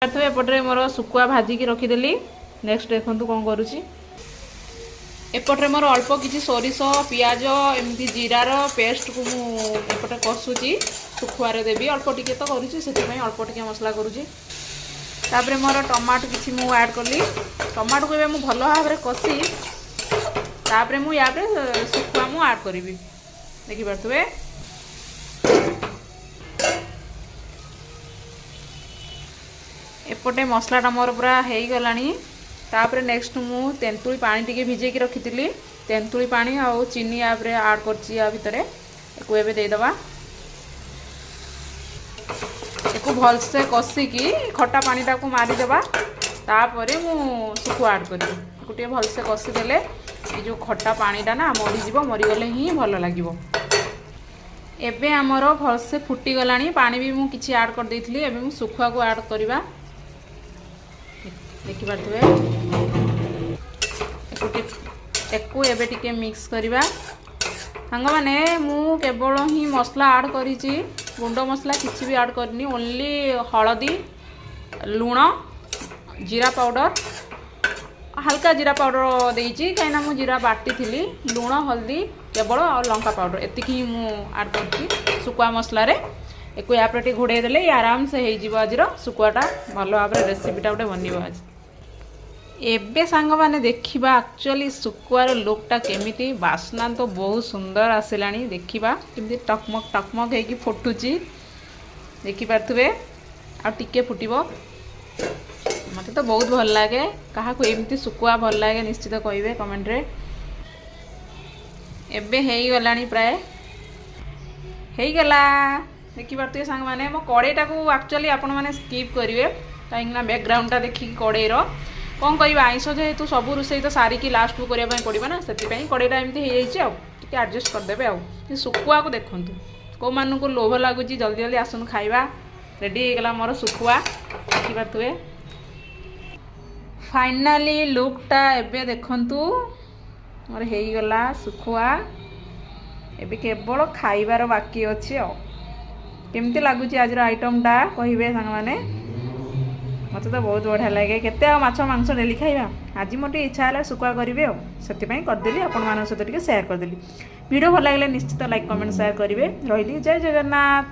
एपटे मोर Sukua भाजिकी रखीदेली। Next देखो कौन करुँची एपटे मोर अल्प किसी सोरिष पियाज एमती जीरार पेस्ट को मुझे कषुची सुखुआर देवी अल्प टिके तो करुँची से अल्प टिके मसला करुँची। तापर मोर टमाटो किसी मु ऐड कली टमाटो को मुझे भल भाव में कषी तापर मुझे या सुखुआ मु ऐड करी देखिपे। एपटे मसलाटा मोर पूरा हो गलानी। तापर नेक्स्ट मु तेंतुली पानी टिके भिजेकी रखी तेंतुली पानी आउ चीनी यापर ऐड करची या भितर एको एबे देदबा एको भलसे कषिकी खटा पानीटा को मारिदेबा। तापर मु सुखुआ ऐड करी गोटे भलसे कषिदेले ये जो खटा पानीटा ना मरीज मरीगले ही भल लगे। एबे आमर भलसे फुटी गलानी पानी भी मु किछि ऐड कर देइथली एबे मु सुखुआ को ऐड करबा देखि पारथुवे एको एबे टिके मिक्स करबा। सांग माने मु केवल ही मसला ऐड करिछि गुंड मसला किछि भी ऐड करनी ओनली हळदी लूण जीरा पाउडर हल्का जीरा पाउडर देइछि कहीं मु जीरा बाटी थी लूण हल्दी केवल और लंका पाउडर एतिक ही मु ऐड करछि सुकुआ मसला रे एको या पे घोड़े देले आराम से हो आज सुकुआटा भल भाव रेसिपीटा गोटे बनब। आज एबे सांग माने देखिबा एक्चुअली सुकुआर लुकटा केमिति बास्ना तो बहुत सुंदर आसिलानी देखिबा केमिति टकमक टकमक हेकी फुटुची देखि पारथुबे आ टिके फुटिबो। मते तो बहुत भल लागे कहा को एमती सुकुआ भल लागे निश्चित कहिबे कमेंट रे। एबे हेई गलानी प्राय हेई गला देखि पारथुबे सांग माने मो कड़ेटा को एक्चुअली आपण माने स्किप करिवे काहेकि ना बैकग्राउंडटा देखि कड़े रो कौन कर आईस जेहेतु सब रोसे तो सारिकी लास्ट को करने पड़ो ना से कड़ेटा एमती हो एडजस्ट करदे आ सुकुआ को देखूँ कौ मान को लोभ लगुच जल्दी जल्दी आसन खाइबा रेडी हो गला मोर सुकुआ देखि पारथुबे। फाइनाली लुकटा एबे देखंतु मोर हो गला सुकुआ एबे केवल खाइबार बाकी अच्छी केमती लगुच आज आइटमटा कहे सांग मैंने मत तो बहुत बढ़िया लगे केते माछ मांस डेली खाइबा आज मोटे इच्छा है सुकुआ करेंगे से करदेली आपण सहित शेयर करदेली। वीडियो भल लगे निश्चित लाइक कमेंट शेयर करेंगे। रही जय जगन्नाथ।